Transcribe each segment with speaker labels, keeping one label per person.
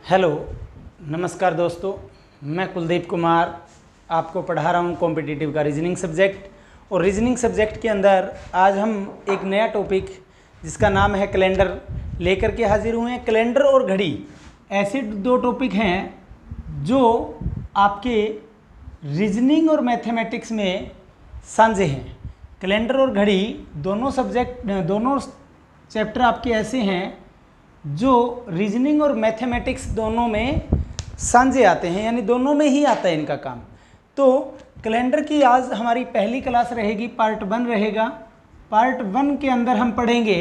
Speaker 1: Hello, नमस्कार दोस्तों। मैं कुलदीप कुमार आपको पढ़ा रहा हूँ कॉम्पिटिटिव का रीजनिंग सब्जेक्ट। और रीजनिंग सब्जेक्ट के अंदर आज हम एक नया टॉपिक जिसका नाम है कैलेंडर लेकर के हाजिर हुए हैं। कैलेंडर और घड़ी ऐसे दो टॉपिक हैं जो आपके रीजनिंग और मैथमेटिक्स में साझे हैं। कैलेंडर और घड़ी दोनों चैप्टर आपके ऐसे हैं जो रीजनिंग और मैथमेटिक्स दोनों में साझे आते हैं, यानी दोनों में ही आता है इनका काम। तो कैलेंडर की आज हमारी पहली क्लास रहेगी, पार्ट 1 रहेगा। पार्ट 1 के अंदर हम पढ़ेंगे,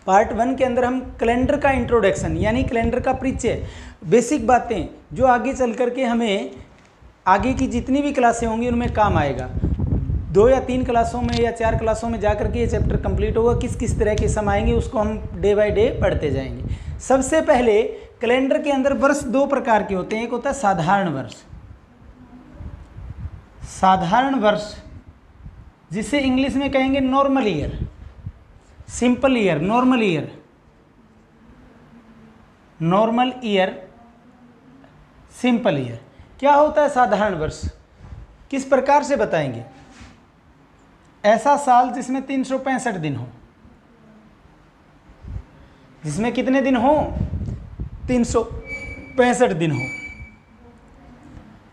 Speaker 1: पार्ट 1 के अंदर हम कैलेंडर का इंट्रोडक्शन यानी कैलेंडर का परिचय, बेसिक बातें जो आगे चल करके हमें आगे की जितनी भी क्लासें होंगी उनमें काम आएगा। 2 या 3 क्लासों में या 4 क्लासों में जा करके ये चैप्टर कंप्लीट होगा। किस किस तरह के सम आएंगे उसको हम डे बाय डे पढ़ते जाएंगे। सबसे पहले कैलेंडर के अंदर वर्ष 2 प्रकार के होते हैं। एक होता है साधारण वर्ष, साधारण वर्ष जिसे इंग्लिश में कहेंगे normal year, simple year, normal year, normal year, simple year. क्या होता है साधारण वर्ष, किस प्रकार से बताएंगे? ऐसा साल जिसमें 365 दिन हो, जिसमें कितने दिन हो? 365 दिन हो।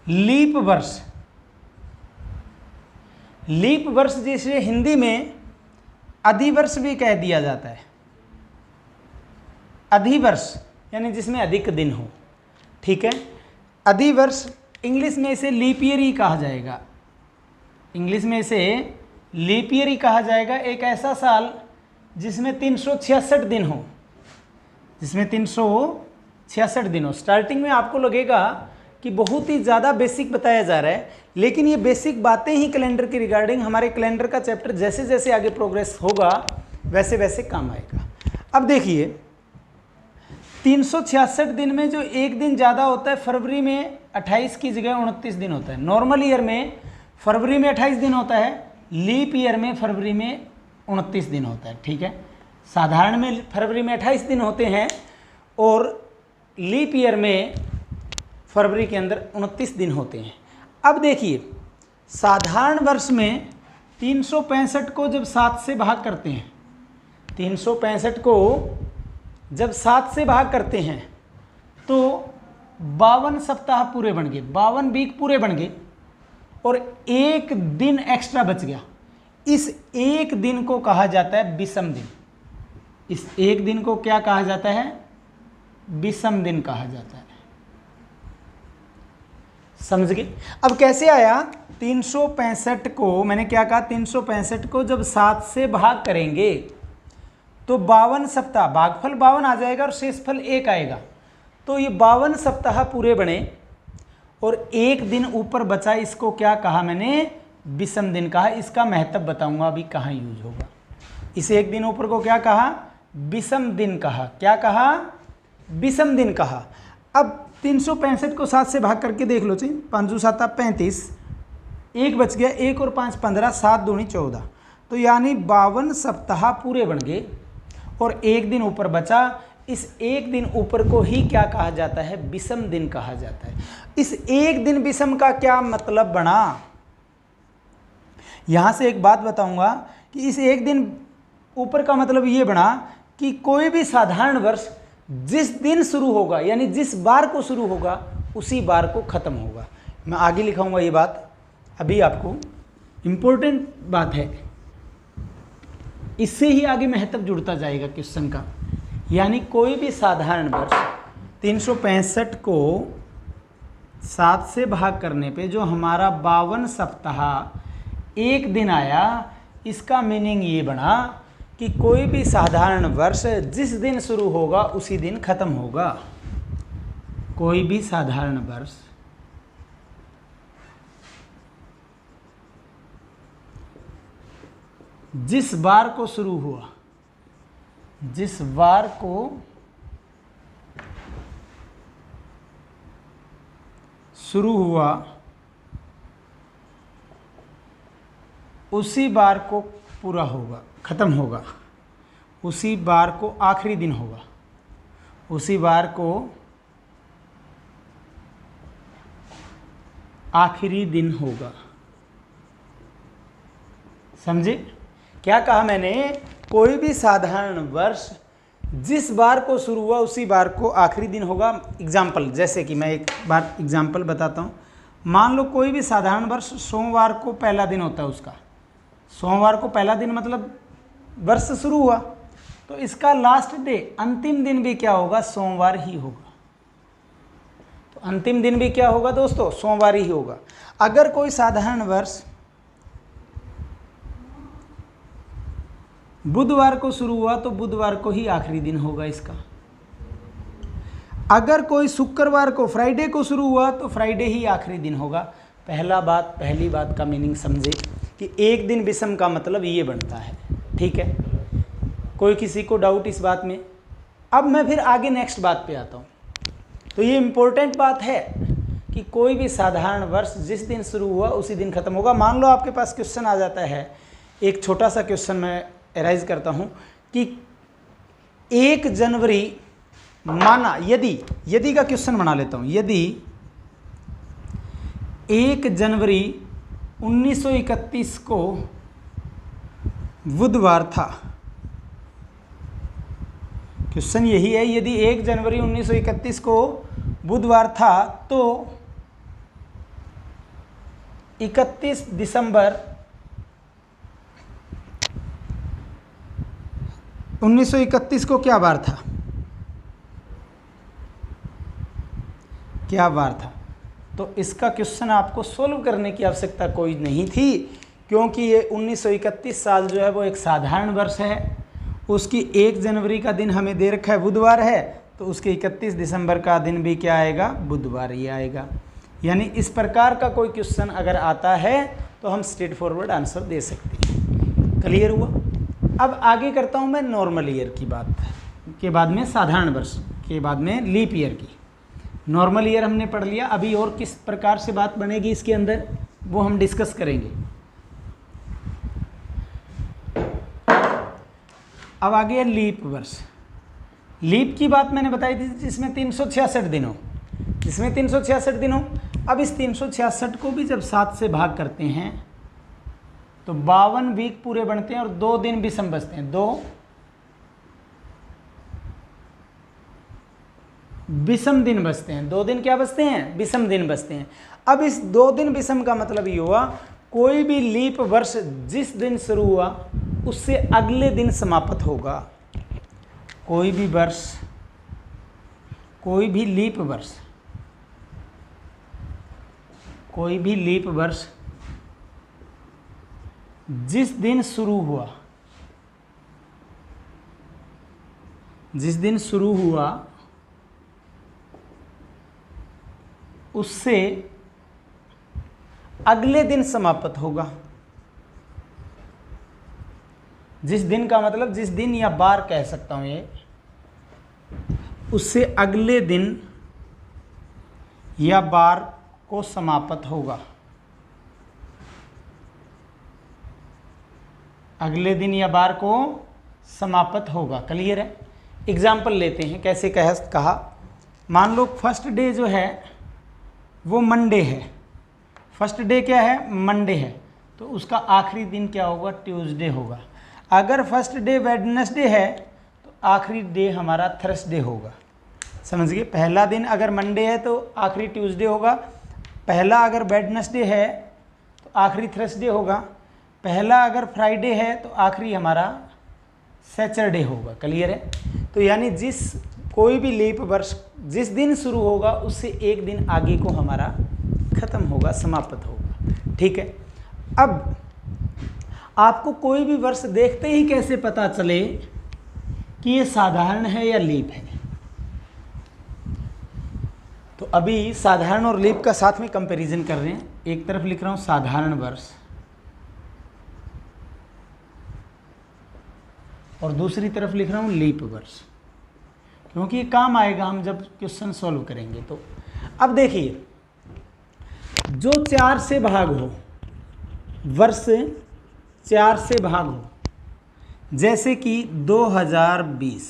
Speaker 1: लीप वर्ष, लीप वर्ष जिसे हिंदी में अधिवर्ष भी कह दिया जाता है। अधिवर्ष यानी जिसमें अधिक दिन हो, ठीक है। अधिवर्ष इंग्लिश में इसे लीप ईयर ही कहा जाएगा, इंग्लिश में इसे लीप ईयर ही कहा जाएगा। एक ऐसा साल जिसमें 366 दिन हो, जिसमें 366 दिन हो। स्टार्टिंग में आपको लगेगा कि बहुत ही ज़्यादा बेसिक बताया जा रहा है, लेकिन ये बेसिक बातें ही कैलेंडर के रिगार्डिंग हमारे कैलेंडर का चैप्टर जैसे जैसे आगे प्रोग्रेस होगा वैसे वैसे काम आएगा। अब देखिए 366 दिन में जो एक दिन ज़्यादा होता है, फरवरी में 28 की जगह 29 दिन होता है। नॉर्मल ईयर में फरवरी में 28 दिन होता है, लीप ईयर में फरवरी में 29 दिन होता है, ठीक है। साधारण में फरवरी में 28 दिन होते हैं और लीप ईयर में फरवरी के अंदर 29 दिन होते हैं। अब देखिए साधारण वर्ष में 365 को जब 7 से भाग करते हैं, 365 को जब 7 से भाग करते हैं तो 52 सप्ताह पूरे बन गए, 52 वीक पूरे बन गए और एक दिन एक्स्ट्रा बच गया। इस एक दिन को कहा जाता है विषम दिन। इस एक दिन को क्या कहा जाता है? विषम दिन कहा जाता है। समझ गए? अब कैसे आया? 365 को मैंने क्या कहा, 365 को जब 7 से भाग करेंगे तो 52 सप्ताह, भागफल 52 आ जाएगा और शेषफल 1 आएगा। तो ये 52 सप्ताह पूरे बने और एक दिन ऊपर बचा, इसको क्या कहा मैंने? विषम दिन कहा। इसका महत्व बताऊंगा अभी कहाँ यूज होगा। इस एक दिन ऊपर को क्या कहा? विषम दिन कहा। क्या कहा? विषम दिन कहा। अब 365 को 7 से भाग करके देख लो जी। 5 7 35, 1 बच गया, 1 और 5 15, 7 दूनी 14। तो यानी 52 सप्ताह पूरे बन गए और एक दिन ऊपर बचा। इस एक दिन ऊपर को ही क्या कहा जाता है? विषम दिन कहा जाता है। इस एक दिन विषम का क्या मतलब बना? यहां से एक बात बताऊंगा कि इस एक दिन ऊपर का मतलब ये बना कि कोई भी साधारण वर्ष जिस दिन शुरू होगा यानी जिस बार को शुरू होगा उसी बार को खत्म होगा। मैं आगे लिखाऊंगा ये बात, अभी आपको इंपॉर्टेंट बात है, इससे ही आगे महत्व जुड़ता जाएगा क्वेश्चन का। यानी कोई भी साधारण वर्ष 365 को 7 से भाग करने पे जो हमारा 52 सप्ताह एक दिन आया, इसका मीनिंग ये बना कि कोई भी साधारण वर्ष जिस दिन शुरू होगा उसी दिन खत्म होगा। कोई भी साधारण वर्ष जिस बार को शुरू हुआ, जिस बार को शुरू हुआ उसी बार को पूरा होगा, खत्म होगा। उसी बार को आखिरी दिन होगा, उसी बार को आखिरी दिन होगा। समझे क्या कहा मैंने? कोई भी साधारण वर्ष जिस बार को शुरू हुआ उसी बार को आखिरी दिन होगा। एग्जाम्पल, जैसे कि मैं एक बार एग्जाम्पल बताता हूँ। मान लो कोई भी साधारण वर्ष सोमवार को पहला दिन होता है उसका, सोमवार को पहला दिन मतलब वर्ष शुरू हुआ, तो इसका लास्ट डे, अंतिम दिन भी क्या होगा? सोमवार ही होगा। तो अंतिम दिन भी क्या होगा दोस्तों? सोमवार ही होगा। अगर कोई साधारण वर्ष बुधवार को शुरू हुआ तो बुधवार को ही आखिरी दिन होगा इसका। अगर कोई शुक्रवार को, फ्राइडे को शुरू हुआ तो फ्राइडे ही आखिरी दिन होगा। पहली बात का मीनिंग समझे कि एक दिन विषम का मतलब ये बनता है। ठीक है, कोई किसी को डाउट इस बात में? अब मैं फिर आगे नेक्स्ट बात पे आता हूँ। तो ये इम्पोर्टेंट बात है कि कोई भी साधारण वर्ष जिस दिन शुरू हुआ उसी दिन खत्म होगा। मान लो आपके पास क्वेश्चन आ जाता है, एक छोटा सा क्वेश्चन मैं एराइज करता हूँ कि 1 जनवरी माना, यदि का क्वेश्चन बना लेता हूँ, यदि 1 जनवरी 1931 को बुधवार था। क्वेश्चन यही है, यदि 1 जनवरी 1931 को बुधवार था तो 31 दिसंबर 1931 को क्या बार था? क्या बार था? तो इसका क्वेश्चन आपको सोल्व करने की आवश्यकता कोई नहीं थी, क्योंकि ये 1931 साल जो है वो एक साधारण वर्ष है। उसकी 1 जनवरी का दिन हमें दे रखा है बुधवार है, तो उसके 31 दिसंबर का दिन भी क्या आएगा? बुधवार ही आएगा। यानी इस प्रकार का कोई क्वेश्चन अगर आता है तो हम स्ट्रेट फॉरवर्ड आंसर दे सकते हैं। क्लियर हुआ? अब आगे करता हूँ मैं नॉर्मल ईयर की बात, के बाद में साधारण वर्ष, के बाद में लीप ईयर की। नॉर्मल ईयर हमने पढ़ लिया, अभी और किस प्रकार से बात बनेगी इसके अंदर वो हम डिस्कस करेंगे। अब आगे है लीप वर्ष। लीप की बात मैंने बताई थी जिसमें 366 दिन हो, जिसमें 366 दिन हो। अब इस 366 को भी जब 7 से भाग करते हैं तो 52 वीक पूरे बनते हैं और 2 दिन विषम बचते हैं। 2 विषम दिन बचते हैं। 2 दिन क्या बचते हैं? विषम दिन बचते हैं। अब इस 2 दिन विषम का मतलब ये हुआ, कोई भी लीप वर्ष जिस दिन शुरू हुआ उससे अगले दिन समाप्त होगा। कोई भी वर्ष, कोई भी लीप वर्ष, कोई भी लीप वर्ष जिस दिन शुरू हुआ, जिस दिन शुरू हुआ उससे अगले दिन समाप्त होगा। जिस दिन का मतलब जिस दिन या बार कह सकता हूं ये, उससे अगले दिन या बार को समाप्त होगा। अगले दिन या बार को समाप्त होगा। क्लियर है? एग्जाम्पल लेते हैं कैसे कहा। मान लो फर्स्ट डे जो है वो मंडे है। फर्स्ट डे क्या है? मंडे है, तो उसका आखिरी दिन क्या होगा? ट्यूसडे होगा। अगर फर्स्ट डे वेडनेसडे है तो आखिरी डे हमारा थर्सडे होगा। समझ गए? पहला दिन अगर मंडे है तो आखिरी ट्यूसडे होगा। पहला अगर वेडनेसडे है तो आखिरी थर्सडे होगा। पहला अगर फ्राइडे है तो आखिरी हमारा सैटरडे होगा। क्लियर है? तो यानी कोई भी लीप वर्ष जिस दिन शुरू होगा उससे एक दिन आगे को हमारा खत्म होगा, समाप्त होगा। ठीक है? अब आपको कोई भी वर्ष देखते ही कैसे पता चले कि ये साधारण है या लीप है? तो अभी साधारण और लीप का साथ में कंपैरिजन कर रहे हैं। एक तरफ लिख रहा हूं साधारण वर्ष और दूसरी तरफ लिख रहा हूं लीप वर्ष, क्योंकि ये काम आएगा हम जब क्वेश्चन सॉल्व करेंगे। तो अब देखिए, जो 4 से भाग हो, वर्ष 4 से भाग हो, जैसे कि 2020,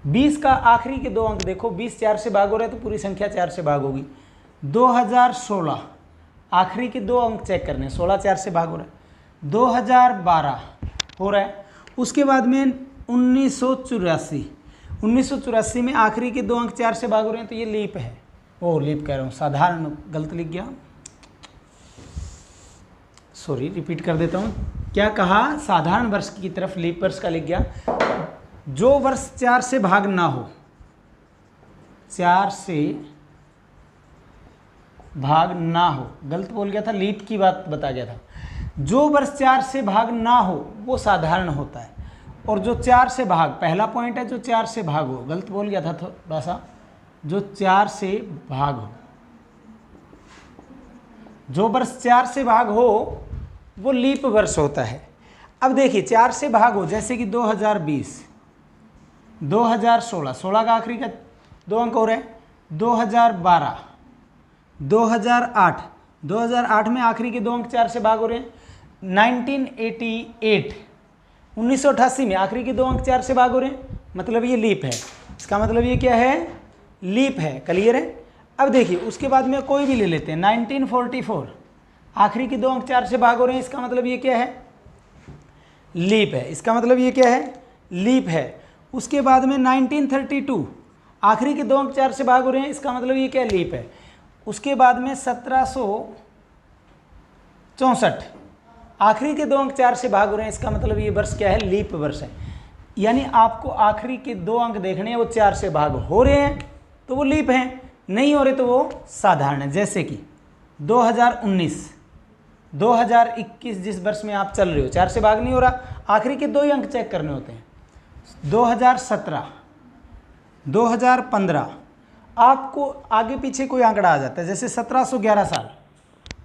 Speaker 1: 20 का आखिरी के 2 अंक देखो, 20 4 से भाग हो रहा है तो पूरी संख्या 4 से भाग होगी। 2016 आखिरी के 2 अंक चेक करने, 16 4 से भाग हो रहा है। 2012 हो रहा है। उसके बाद में 1984 में आखिरी के 2 अंक 4 से भाग हो रहे हैं, तो ये लीप है। ओ लीप कह रहा हूँ, साधारण गलत लिख गया, सॉरी रिपीट कर देता हूँ। क्या कहा, साधारण वर्ष की तरफ लीप वर्ष का लिख गया। जो वर्ष 4 से भाग ना हो, 4 से भाग ना हो, गलत बोल गया था, लीप की बात बता गया था। जो वर्ष 4 से भाग ना हो वो साधारण होता है, और जो 4 से भाग, पहला पॉइंट है जो 4 से भाग हो, गलत बोल गया था थोड़ा सा, जो 4 से भाग हो, जो वर्ष 4 से भाग हो वो लीप वर्ष होता है। अब देखिए 4 से भाग हो, जैसे कि 2020, 2016, 16 का आखिरी का 2 अंक हो रहे हैं, 2012, 2008, 2008 में आखिरी के 2 अंक 4 से भाग हो रहे हैं, 1988, 1988 में आखिरी के 2 अंक 4 से भाग हो रहे हैं, मतलब ये लीप है। इसका मतलब ये क्या है, लीप है। क्लियर है। अब देखिए उसके बाद में कोई भी ले लेते हैं, 1944 आखिरी के 2 अंक 4 से भाग हो रहे हैं, इसका मतलब ये क्या है, लीप है। इसका मतलब ये क्या है, लीप है। उसके बाद में 1932 आखिरी के 2 अंक 4 से भाग हो रहे हैं, इसका मतलब ये क्या है, लीप है। उसके बाद में 1764 आखिरी के 2 अंक 4 से भाग हो रहे हैं, इसका मतलब ये वर्ष क्या है, लीप वर्ष है। यानी आपको आखिरी के 2 अंक देखने हैं, वो 4 से भाग हो रहे हैं तो वो लीप हैं, नहीं हो रहे तो वो साधारण है। जैसे कि 2019, 2021 जिस वर्ष में आप चल रहे हो, 4 से भाग नहीं हो रहा, आखिरी के 2 ही अंक चेक करने होते हैं। 2017, 2015 आपको आगे पीछे कोई आंकड़ा आ जाता है, जैसे 1711 साल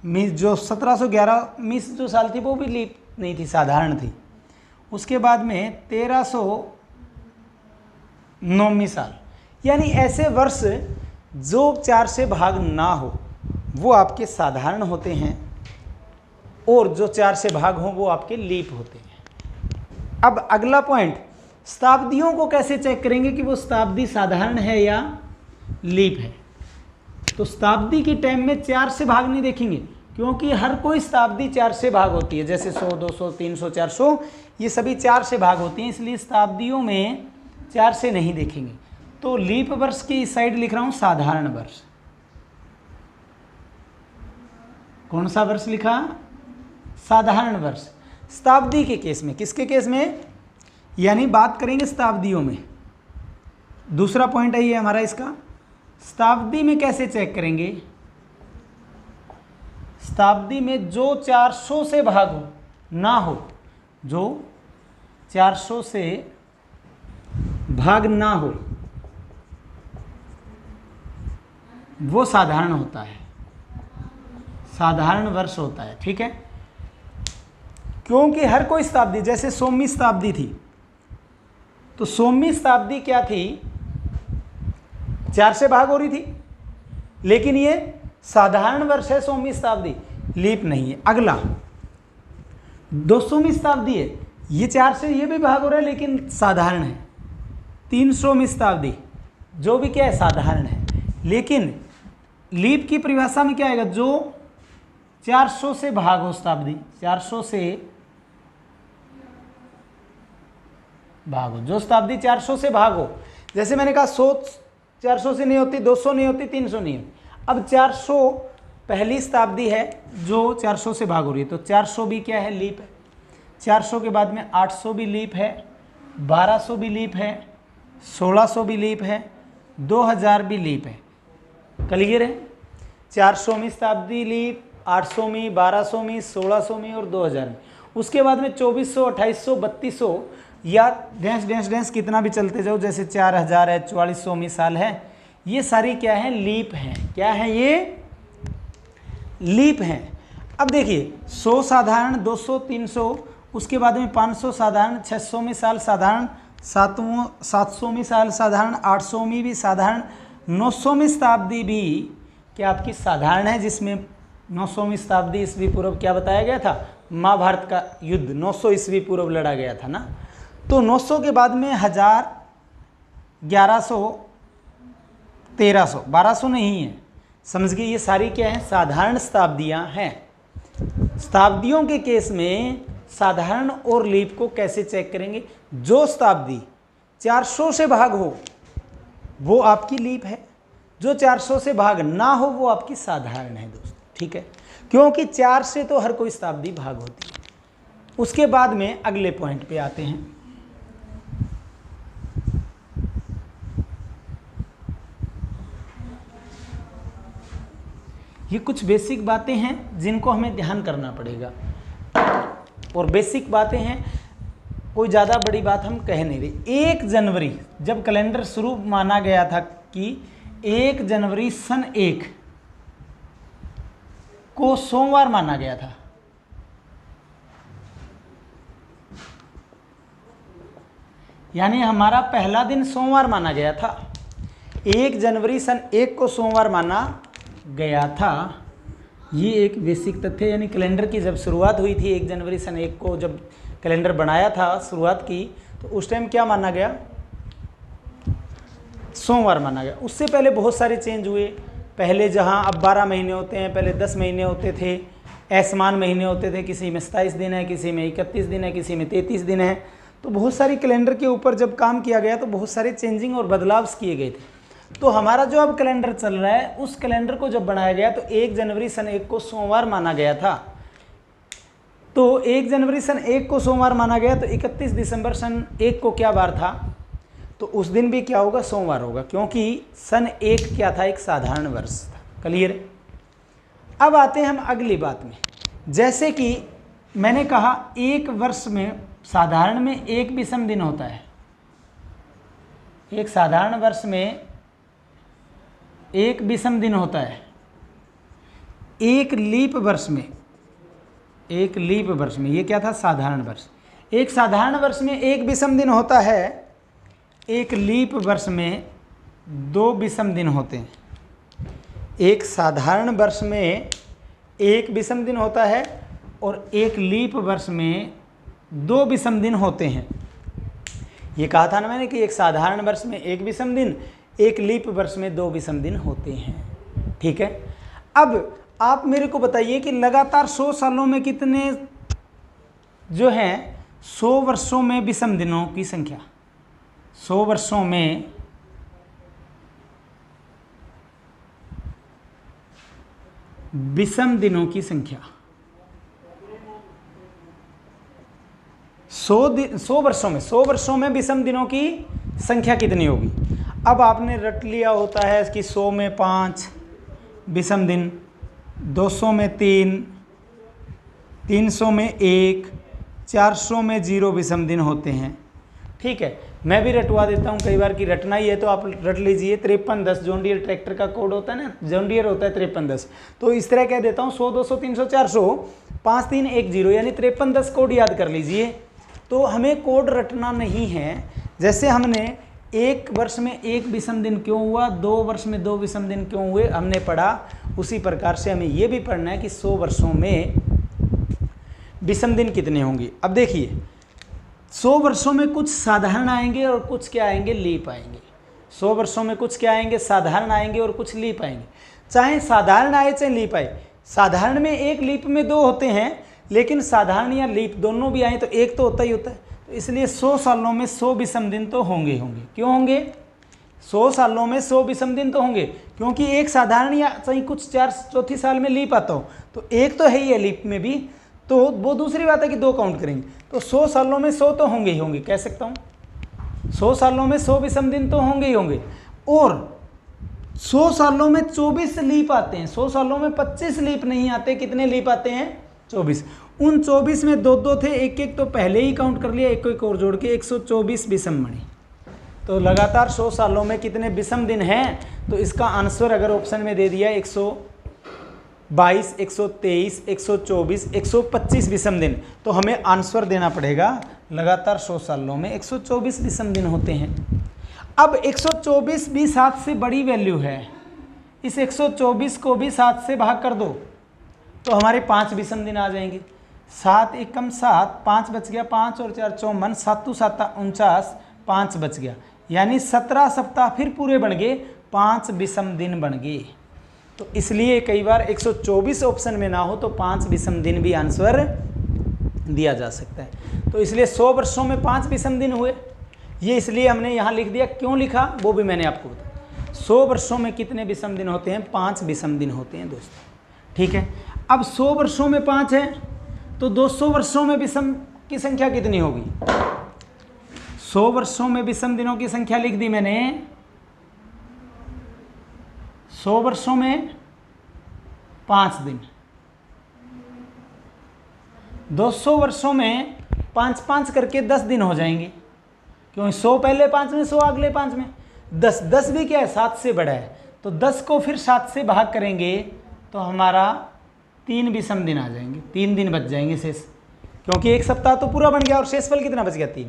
Speaker 1: मीस, जो 1711 मीस जो साल थी वो भी लीप नहीं थी, साधारण थी। उसके बाद में 1309 साल, यानी ऐसे वर्ष जो 4 से भाग ना हो वो आपके साधारण होते हैं, और जो 4 से भाग हो वो आपके लीप होते हैं। अब अगला पॉइंट, शताब्दियों को कैसे चेक करेंगे कि वो शताब्दी साधारण है या लीप है। तो शताब्दी के टाइम में 4 से भाग नहीं देखेंगे, क्योंकि हर कोई शताब्दी 4 से भाग होती है, जैसे 100, 200, 300, 400 ये सभी 4 से भाग होती हैं, इसलिए शताब्दियों में 4 से नहीं देखेंगे। तो लीप वर्ष की इस साइड लिख रहा हूं साधारण वर्ष। कौन सा वर्ष लिखा, साधारण वर्ष। शताब्दी के केस में, किसके केस में, यानी बात करेंगे शताब्दियों में। दूसरा पॉइंट है ये हमारा इसका, शताब्दी में कैसे चेक करेंगे, शताब्दी में जो 400 से भाग हो ना हो, जो 400 से भाग ना हो वो साधारण होता है, साधारण वर्ष होता है। ठीक है, क्योंकि हर कोई शताब्दी, जैसे 100वीं शताब्दी थी, तो 100वीं शताब्दी क्या थी, 4 से भाग हो रही थी, लेकिन ये साधारण वर्ष है 100वीं शताब्दी, लीप नहीं है। अगला 200वीं शताब्दी है, ये 4 से ये भी भाग हो रहा है लेकिन साधारण है। 300वीं शताब्दी जो भी क्या है, साधारण है। लेकिन लीप की परिभाषा में क्या आएगा, जो 400 से भाग हो शताब्दी, 400 से भाग हो, जो शताब्दी 400 से भाग हो, जैसे मैंने कहा 100 400 से नहीं होती, 200 नहीं होती, 300 नहीं होती। अब 400 पहली शताब्दी है जो 400 से भाग हो रही है, तो 400 भी क्या है, लीप है। 400 के बाद में 800 भी लीप है, 1200 भी लीप है, 1600 भी लीप है, 2000 भी लीप है। क्लियर है। 400वीं शताब्दी लीप, 800वीं, 1200वीं, 1600वीं और 2000 में। उसके बाद में 2400, 2800, 3200 या डैश कितना भी चलते जाओ, जैसे 4000 है, 4400वीं साल है, ये सारी क्या है, लीप हैं। क्या है ये, लीप हैं। अब देखिए 100 साधारण, 200, 300, उसके बाद में 500 साधारण, 600वीं साल साधारण, 700वीं साल साधारण, 800वीं भी साधारण, 900वीं शताब्दी भी क्या आपकी साधारण है, जिसमें 900वीं शताब्दी ईस्वी पूर्व क्या बताया गया था, महाभारत का युद्ध 900 ईस्वी पूर्व लड़ा गया था ना। तो 900 के बाद में 1000, 1100, 1300, 1200 नहीं है। समझ गए, ये सारी क्या है, साधारण शताब्दियाँ हैं। शताब्दियों के केस में साधारण और लीप को कैसे चेक करेंगे, जो शताब्दी 400 से भाग हो वो आपकी लीप है, जो 400 से भाग ना हो वो आपकी साधारण है दोस्तों, ठीक है। क्योंकि 4 से तो हर कोई शताब्दी भाग होती है। उसके बाद में अगले पॉइंट पे आते हैं। ये कुछ बेसिक बातें हैं जिनको हमें ध्यान करना पड़ेगा, और बेसिक बातें हैं, कोई ज़्यादा बड़ी बात हम कह नहीं रहे। 1 जनवरी जब कैलेंडर शुरू माना गया था कि 1 जनवरी सन 1 को सोमवार माना गया था, यानी हमारा पहला दिन सोमवार माना गया था। 1 जनवरी सन 1 को सोमवार माना गया था। ये एक बेसिक तथ्य, यानी कैलेंडर की जब शुरुआत हुई थी 1 जनवरी सन 1 को, जब कैलेंडर बनाया था, शुरुआत की, तो उस टाइम क्या माना गया, सोमवार माना गया। उससे पहले बहुत सारे चेंज हुए। पहले जहां अब 12 महीने होते हैं, पहले 10 महीने होते थे, असमान महीने होते थे, किसी में 27 दिन है, किसी में 31 दिन है, किसी में 33 दिन है। तो बहुत सारी कैलेंडर के ऊपर जब काम किया गया तो बहुत सारे चेंजिंग और बदलाव किए गए थे। तो हमारा जो अब कैलेंडर चल रहा है, उस कैलेंडर को जब बनाया गया तो 1 जनवरी सन 1 को सोमवार माना गया था। तो 1 जनवरी सन 1 को सोमवार माना गया, तो 31 दिसंबर सन 1 को क्या बार था, तो उस दिन भी क्या होगा, सोमवार होगा, क्योंकि सन 1 क्या था, एक साधारण वर्ष था। क्लियर। अब आते हैं हम अगली बात में। जैसे कि मैंने कहा, एक वर्ष में साधारण में एक विषम दिन होता है। एक साधारण वर्ष में एक विषम दिन होता है। एक लीप वर्ष में, एक लीप वर्ष में, ये क्या था, साधारण वर्ष। एक साधारण वर्ष में एक विषम दिन होता है, एक लीप वर्ष में 2 विषम दिन होते हैं। एक साधारण वर्ष में एक विषम दिन होता है और एक लीप वर्ष में 2 विषम दिन होते हैं। ये कहा था ना मैंने कि एक साधारण वर्ष में एक विषम दिन, एक लीप वर्ष में 2 विषम दिन होते हैं, ठीक है। अब आप मेरे को बताइए कि लगातार 100 सालों में कितने जो हैं 100 वर्षों में विषम दिनों की संख्या, 100 वर्षों में विषम दिनों की संख्या, 100 वर्षों में विषम दिनों की संख्या कितनी होगी। अब आपने रट लिया होता है कि 100 में 5 विषम दिन, 200 में 3, 300 में 1, 400 में 0 विषम दिन होते हैं, ठीक है। मैं भी रटवा देता हूँ कई बार कि रटना ही है तो आप रट लीजिए। 5310 जॉन डियर ट्रैक्टर का कोड होता है ना, जॉन डियर होता है 5310। तो इस तरह कह देता हूँ 100, 200, 300, 400, 5, 3, 1, 0, यानी 5310 कोड याद कर लीजिए। तो हमें कोड रटना नहीं है। जैसे हमने एक वर्ष में एक विषम दिन क्यों हुआ, 2 वर्ष में 2 विषम दिन क्यों हुए, हमने पढ़ा, उसी प्रकार से हमें ये भी पढ़ना है कि 100 वर्षों में विषम दिन कितने होंगे। अब देखिए, 100 वर्षों में कुछ साधारण आएंगे और कुछ क्या आएंगे, लीप आएंगे। 100 वर्षों में कुछ क्या आएंगे, साधारण आएंगे और कुछ लीप आएंगे। चाहे साधारण आए चाहे लीप आए, साधारण में 1, लीप में 2 होते हैं, लेकिन साधारण या लीप दोनों भी आए तो एक तो होता ही होता है। तो इसलिए 100 सालों में 100 विषम दिन तो होंगे ही होंगे। क्यों होंगे, 100 सालों में 100 विषम दिन तो होंगे, क्योंकि एक साधारण या चाहे कुछ 4 साल में लीप आता हो, तो एक तो है ही है लीप में भी, तो वो दूसरी बात है कि 2 काउंट करेंगे। तो 100 सालों में 100 तो होंगे ही होंगे, कह सकता हूँ 100 सालों में 100 विषम दिन तो होंगे ही होंगे। और 100 सालों में 24 लीप आते हैं, 100 सालों में 25 लीप नहीं आते। कितने लीप आते हैं, 24। उन 24 में 2-2 थे, एक तो पहले ही काउंट कर लिया, एक और जोड़ के 124 विषम मणि। तो लगातार 100 सालों में कितने विषम दिन हैं, तो इसका आंसर अगर ऑप्शन में दे दिया 122, 123, 124, 125 विषम दिन, तो हमें आंसर देना पड़ेगा लगातार 100 सालों में 124 विषम दिन होते हैं। अब 124 भी 7 से बड़ी वैल्यू है, इस 124 को भी 7 से भाग कर दो तो हमारे 5 विषम दिन आ जाएंगे। 7 एकम 7, 5 बच गया, 5 और 4 54, 7 7 49, 5 बच गया, यानी 17 सप्ताह फिर पूरे बन गए, 5 विषम दिन बन गए। तो इसलिए कई बार 124 ऑप्शन में ना हो तो 5 विषम दिन भी आंसर दिया जा सकता है। तो इसलिए 100 वर्षों में 5 विषम दिन हुए, ये इसलिए हमने यहाँ लिख दिया। क्यों लिखा वो भी मैंने आपको बताया। 100 वर्षों में कितने विषम दिन होते हैं? 5 विषम दिन होते हैं दोस्तों, ठीक है। अब 100 वर्षों में 5 है तो 200 वर्षों में विषम की संख्या कितनी होगी? 100 वर्षों में विषम दिनों की संख्या लिख दी मैंने। 100 वर्षों में 5 दिन, 200 वर्षों में 5-5 करके 10 दिन हो जाएंगे, क्योंकि 100 पहले 5 में, 100 अगले 5 में। 10 भी क्या है? 7 से बड़ा है, तो 10 को फिर 7 से भाग करेंगे तो हमारा 3 विषम दिन आ जाएंगे, 3 दिन बच जाएंगे शेष, क्योंकि एक सप्ताह तो पूरा बन गया और शेषफल कितना बच गया? 3।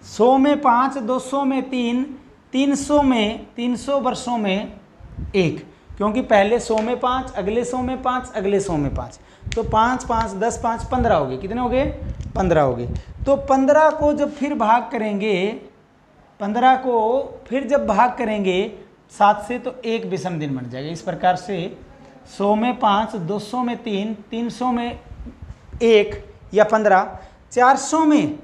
Speaker 1: 100 में 5, 200 में 3, 300 में 300 वर्षों में 1, क्योंकि पहले 100 में 5, अगले 100 में 5, अगले 100 में 5, तो 5 5 10 5 15 हो गए। कितने हो गए? 15 हो गए। तो 15 को जब फिर भाग करेंगे, 15 को फिर जब भाग करेंगे 7 से तो 1 विषम दिन बन जाएगा। इस प्रकार से 100 में 5, 200 में 3, 300 में 1 या 15, 400 में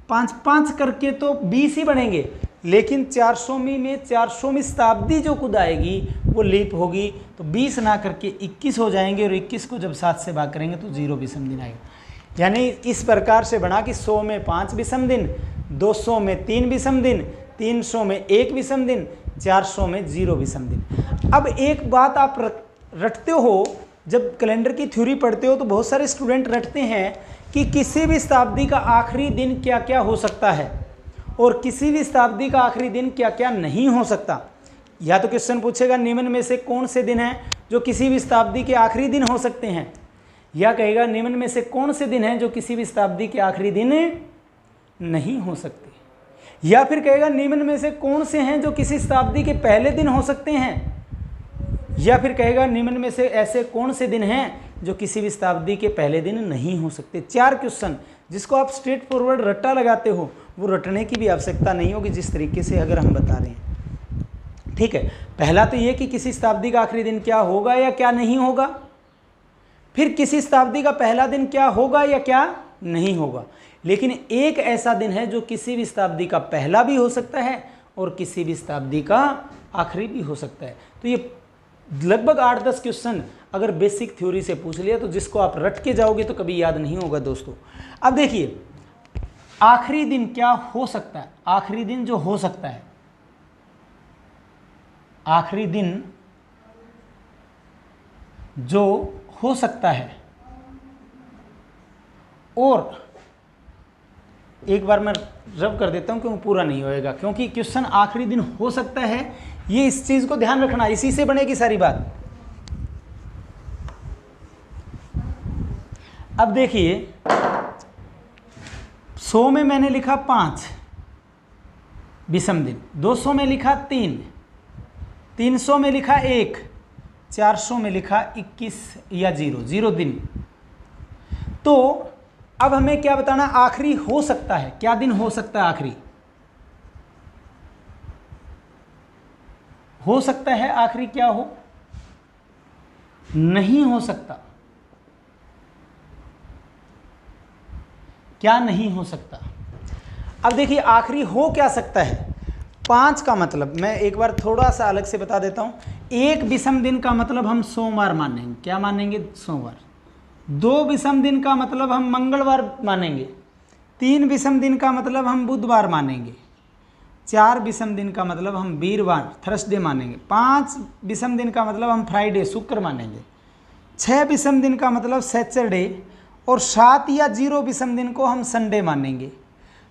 Speaker 1: 5-5 करके तो 20 ही बनेंगे, लेकिन 400वीं में 400वीं शताब्दी जो खुद आएगी वो लीप होगी, तो 20 ना करके 21 हो जाएंगे, और 21 को जब 7 से भाग करेंगे तो 0 विषम दिन आएगा। यानी इस प्रकार से बना कि 100 में 5 विषम दिन, 200 में 3 विषम दिन, 300 में 1 विषम दिन, 400 में 0 विषम दिन। अब एक बात आप रटते हो, जब कैलेंडर की थ्योरी पढ़ते हो तो बहुत सारे स्टूडेंट रटते हैं कि किसी भी शताब्दी का आखिरी दिन क्या क्या हो सकता है और किसी भी शताब्दी का आखिरी दिन क्या क्या नहीं हो सकता। या तो क्वेश्चन पूछेगा निम्न में से कौन से दिन हैं जो किसी भी शताब्दी के आखिरी दिन हो सकते हैं, या कहेगा निम्न में से कौन से दिन हैं जो किसी भी शताब्दी के आखिरी दिन नहीं हो सकते, या फिर कहेगा निम्न में से कौन से हैं जो किसी शताब्दी के पहले दिन हो सकते हैं, या फिर कहेगा निम्न में से ऐसे कौन से दिन हैं जो किसी भी शताब्दी के पहले दिन नहीं हो सकते। 4 क्वेश्चन जिसको आप स्ट्रेट फॉरवर्ड रट्टा लगाते हो, वो रटने की भी आवश्यकता नहीं होगी जिस तरीके से अगर हम बता रहे हैं, ठीक है। पहला तो ये कि किसी शताब्दी का आखिरी दिन क्या होगा या क्या नहीं होगा, फिर किसी शताब्दी का पहला दिन क्या होगा या क्या नहीं होगा। लेकिन एक ऐसा दिन है जो किसी भी शताब्दी का पहला भी हो सकता है और किसी भी शताब्दी का आखिरी भी हो सकता है। तो ये लगभग 8-10 क्वेश्चन अगर बेसिक थ्योरी से पूछ लिया तो जिसको आप रट के जाओगे तो कभी याद नहीं होगा दोस्तों। अब देखिए आखिरी दिन क्या हो सकता है। आखिरी दिन जो हो सकता है, आखिरी दिन जो हो सकता है, और एक बार मैं रब कर देता हूं क्योंकि पूरा नहीं होएगा, क्योंकि क्वेश्चन आखिरी दिन हो सकता है, ये इस चीज को ध्यान रखना, इसी से बनेगी सारी बात। अब देखिए 100 में मैंने लिखा 5 विषम दिन, 200 में लिखा 3, 300 में लिखा 1, 400 में लिखा 21 या 0 दिन। तो अब हमें क्या बताना, आखिरी हो सकता है, क्या दिन हो सकता है आखिरी? हो सकता है आखिरी क्या हो? नहीं हो सकता। क्या नहीं हो सकता? अब देखिए आखिरी हो क्या सकता है। 5 का मतलब मैं एक बार थोड़ा सा अलग से बता देता हूं। 1 विषम दिन का मतलब हम सोमवार मानेंगे, क्या मानेंगे? सोमवार। 2 विषम दिन का मतलब हम मंगलवार मानेंगे। 3 विषम दिन का मतलब हम बुधवार मानेंगे। 4 विषम दिन का मतलब हम वीरवार थर्सडे मानेंगे। 5 विषम दिन का मतलब हम फ्राइडे शुक्र मानेंगे। 6 विषम दिन का मतलब सैटरडे, और 7 या 0 विषम दिन को हम संडे मानेंगे।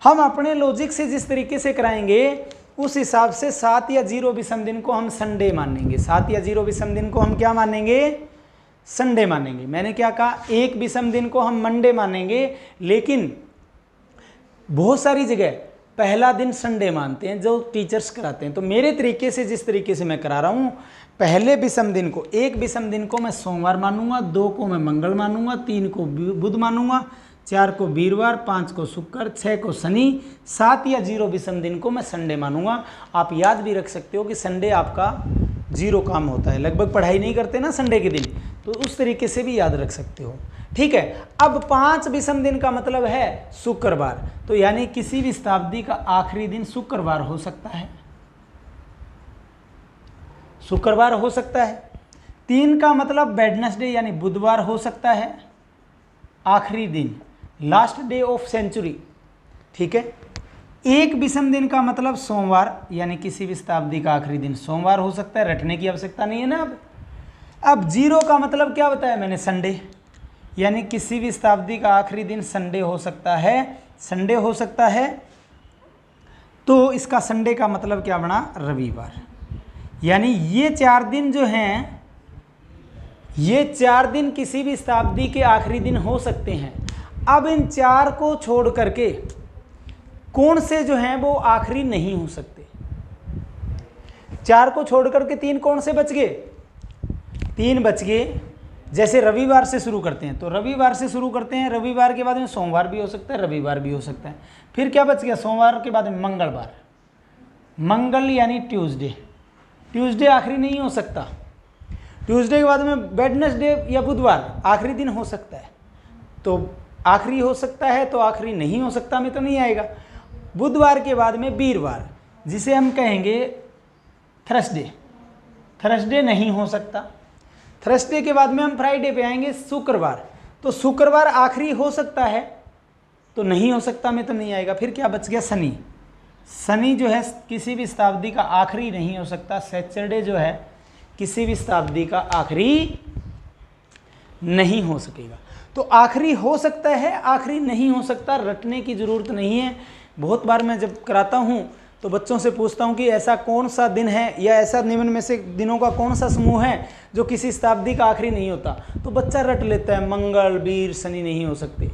Speaker 1: हम अपने लॉजिक से जिस तरीके से कराएंगे उस हिसाब से 7 या 0 विषम दिन को हम संडे मानेंगे। 7 या 0 विषम दिन को हम क्या मानेंगे? संडे मानेंगे। मैंने क्या कहा? 1 विषम दिन को हम मंडे मानेंगे, लेकिन बहुत सारी जगह पहला दिन संडे मानते हैं जो टीचर्स कराते हैं। तो मेरे तरीके से जिस तरीके से मैं करा रहा हूँ, पहले विषम दिन को, 1 विषम दिन को मैं सोमवार मानूंगा, 2 को मैं मंगल मानूंगा, 3 को बुध मानूंगा, 4 को वीरवार, 5 को शुक्र, 6 को शनि, 7 या 0 विषम दिन को मैं संडे मानूंगा। आप याद भी रख सकते हो कि संडे आपका 0 काम होता है, लगभग पढ़ाई नहीं करते ना संडे के दिन, तो उस तरीके से भी याद रख सकते हो। ठीक है, अब 5 विषम दिन का मतलब है शुक्रवार, तो यानी किसी भी शताब्दी का आखिरी दिन शुक्रवार हो सकता है, शुक्रवार हो सकता है। 3 का मतलब वेडनेसडे यानी बुधवार हो सकता है, आखिरी दिन, लास्ट डे ऑफ सेंचुरी। ठीक है, 1 विषम दिन का मतलब सोमवार, यानी किसी भी शताब्दी का आखिरी दिन सोमवार हो सकता है, रटने की आवश्यकता नहीं है ना। अब 0 का मतलब क्या बताया मैंने, संडे, यानी किसी भी शताब्दी का आखिरी दिन संडे हो सकता है, संडे हो सकता है। तो इसका संडे का मतलब क्या बना, रविवार। यानी ये 4 दिन जो हैं, ये 4 दिन किसी भी शताब्दी के आखिरी दिन हो सकते हैं। अब इन 4 को छोड़ करके कौन से जो हैं वो आखिरी नहीं हो सकते। 4 को छोड़ करके 3 कौन से बच गए, 3 बच गए। जैसे रविवार से शुरू करते हैं, तो रविवार से शुरू करते हैं, रविवार के बाद में सोमवार भी हो सकता है, रविवार भी हो सकता है। फिर क्या बच गया, सोमवार के बाद में मंगलवार, मंगल यानी ट्यूसडे, ट्यूसडे आखिरी नहीं हो सकता। ट्यूसडे के बाद में वेडनेसडे या बुधवार आखिरी दिन हो सकता है, तो आखिरी हो सकता है तो आखिरी नहीं हो सकता में तो नहीं आएगा। बुधवार के बाद में वीरवार, जिसे हम कहेंगे थर्सडे, थर्सडे नहीं हो सकता। थर्सडे के बाद में हम फ्राइडे पे आएंगे, शुक्रवार, तो शुक्रवार आखिरी हो सकता है तो नहीं हो सकता में तो नहीं आएगा। फिर क्या बच गया, शनि, शनि जो है किसी भी शताब्दी का आखिरी नहीं हो सकता। सैटरडे जो है किसी भी शताब्दी का आखिरी नहीं हो सकेगा। तो आखिरी हो सकता है, आखिरी नहीं हो सकता, रटने की ज़रूरत नहीं है। बहुत बार मैं जब कराता हूँ तो बच्चों से पूछता हूँ कि ऐसा कौन सा दिन है या ऐसा निम्न में से दिनों का कौन सा समूह है जो किसी शताब्दी का आखिरी नहीं होता, तो बच्चा रट लेता है, मंगल, वीर, शनि नहीं हो सकते।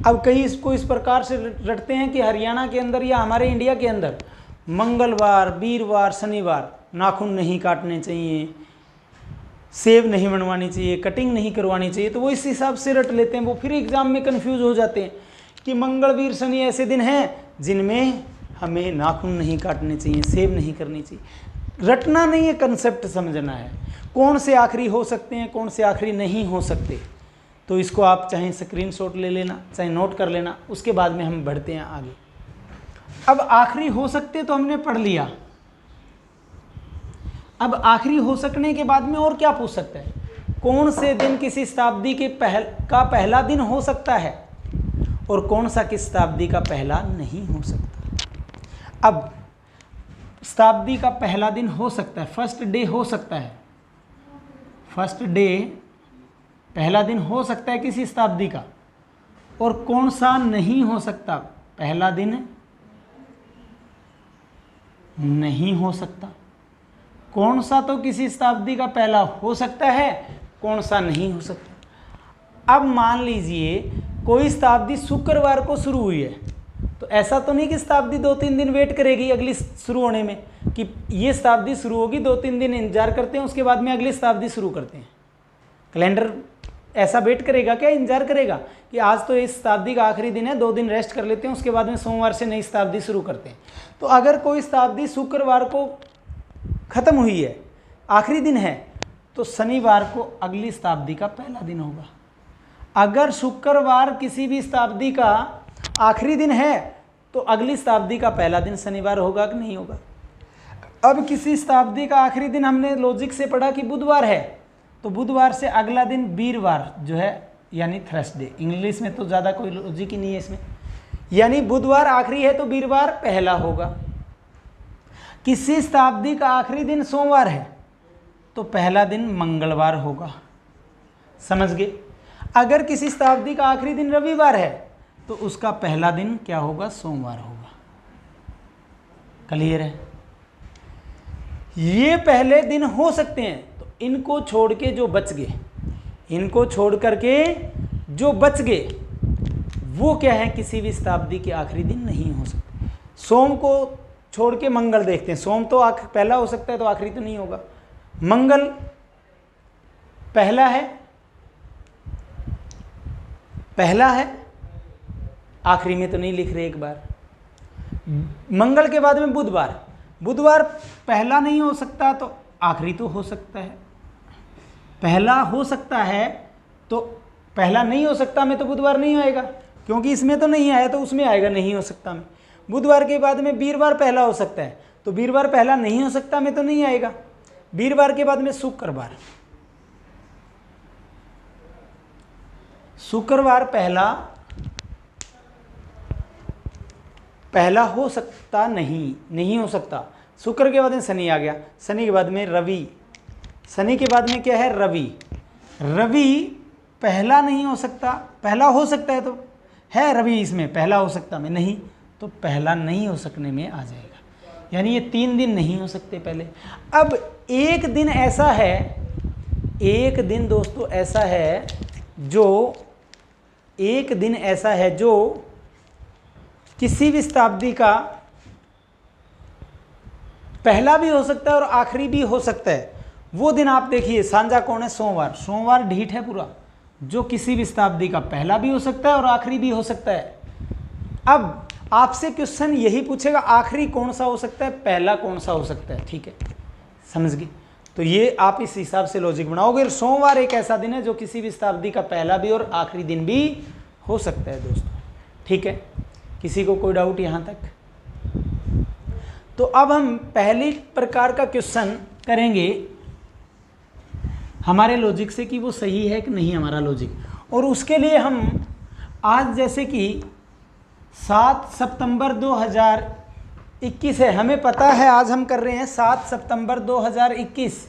Speaker 1: अब कई इसको इस प्रकार से रटते हैं कि हरियाणा के अंदर या हमारे इंडिया के अंदर मंगलवार, वीरवार, शनिवार नाखून नहीं काटने चाहिए, सेव नहीं बनवानी चाहिए, कटिंग नहीं करवानी चाहिए, तो वो इस हिसाब से रट लेते हैं। वो फिर एग्जाम में कंफ्यूज हो जाते हैं कि मंगल, वीर, शनि ऐसे दिन हैं जिनमें हमें नाखून नहीं काटने चाहिए, सेव नहीं करनी चाहिए। रटना नहीं है, कंसेप्ट समझना है, कौन से आखिरी हो सकते हैं, कौन से आखिरी नहीं हो सकते। तो इसको आप चाहे स्क्रीनशॉट ले लेना, चाहे नोट कर लेना, उसके बाद में हम बढ़ते हैं आगे। अब आखिरी हो सकते तो हमने पढ़ लिया। अब आखिरी हो सकने के बाद में और क्या पूछ सकते हैं, कौन से दिन किसी शताब्दी के पहला दिन हो सकता है और कौन सा किस शताब्दी का पहला नहीं हो सकता। अब शताब्दी का पहला दिन हो सकता है, फर्स्ट डे हो सकता है, फर्स्ट डे पहला दिन हो सकता है किसी शताब्दी का, और कौन सा नहीं हो सकता, पहला दिन नहीं हो सकता। कौन सा तो किसी शताब्दी का पहला हो सकता है, कौन सा नहीं हो सकता। अब मान लीजिए कोई शताब्दी शुक्रवार को शुरू हुई है, तो ऐसा तो नहीं कि शताब्दी 2-3 दिन वेट करेगी अगली शुरू होने में, कि ये शताब्दी शुरू होगी, 2-3 दिन इंतजार करते हैं, उसके बाद में अगली शताब्दी शुरू करते हैं। कैलेंडर ऐसा वेट करेगा क्या, इंतजार करेगा कि आज तो इस शताब्दी का आखिरी दिन है, 2 दिन रेस्ट कर लेते हैं, उसके बाद में सोमवार से नई शताब्दी शुरू करते हैं। तो अगर कोई शताब्दी शुक्रवार को खत्म हुई है, आखिरी दिन है, तो शनिवार को अगली शताब्दी का पहला दिन होगा। अगर शुक्रवार किसी भी शताब्दी का आखिरी दिन है, तो अगली शताब्दी का पहला दिन शनिवार होगा कि नहीं होगा। अब किसी शताब्दी का आखिरी दिन हमने लॉजिक से पढ़ा कि बुधवार है, तो बुधवार से अगला दिन वीरवार जो है यानी थर्सडे। इंग्लिश में तो ज़्यादा कोई लॉजिक ही नहीं है इसमें, यानी बुधवार आखिरी है तो वीरवार पहला होगा। किसी शताब्दी का आखिरी दिन सोमवार है तो पहला दिन मंगलवार होगा, समझ गए। अगर किसी शताब्दी का आखिरी दिन रविवार है तो उसका पहला दिन क्या होगा, सोमवार होगा। क्लियर है। ये पहले दिन हो सकते हैं, तो इनको छोड़ के जो बच गए, इनको छोड़ करके जो बच गए वो क्या है, किसी भी शताब्दी के आखिरी दिन नहीं हो सकते। सोम को छोड़ के मंगल देखते हैं, सोम तो पहला हो सकता है तो आखिरी तो नहीं होगा। मंगल पहला है, पहला है आखिरी में तो नहीं लिख रहे एक बार। मंगल के बाद में बुधवार, बुधवार पहला नहीं हो सकता तो आखिरी तो हो सकता है, पहला हो सकता है तो पहला नहीं हो सकता में तो बुधवार नहीं आएगा, क्योंकि इसमें तो नहीं आया तो उसमें आएगा नहीं हो सकता में। बुधवार के बाद में वीरवार पहला हो सकता है तो वीरवार पहला नहीं हो सकता में तो नहीं आएगा। वीरवार के बाद में शुक्रवार, शुक्रवार पहला हो सकता नहीं हो सकता। शुक्र के बाद में शनि आ गया, शनि के बाद में रवि, शनि के बाद में क्या है रवि, रवि पहला नहीं हो सकता, पहला हो सकता है तो है रवि, इसमें पहला हो सकता में नहीं तो पहला नहीं हो सकने में आ जाएगा, यानी ये 3 दिन नहीं हो सकते पहले। अब एक दिन ऐसा है, एक दिन दोस्तों ऐसा है जो, एक दिन ऐसा है जो किसी भी शताब्दी का पहला भी हो सकता है और आखिरी भी हो सकता है। वो दिन आप देखिए सांझा कौन है, सोमवार, सोमवार ढीठ है पूरा, जो किसी भी शताब्दी का पहला भी हो सकता है और आखिरी भी हो सकता है। अब आपसे क्वेश्चन यही पूछेगा आखिरी कौन सा हो सकता है, पहला कौन सा हो सकता है, ठीक है, समझ गए। तो ये आप इस हिसाब से लॉजिक बनाओगे। सोमवार एक ऐसा दिन है जो किसी भी शताब्दी का पहला भी और आखिरी दिन भी हो सकता है दोस्तों, ठीक है। किसी को कोई डाउट यहाँ तक? तो अब हम पहली प्रकार का क्वेश्चन करेंगे हमारे लॉजिक से कि वो सही है कि नहीं हमारा लॉजिक, और उसके लिए हम आज जैसे कि 7 सितंबर 2021 है, हमें पता है आज हम कर रहे हैं 7 सितंबर 2021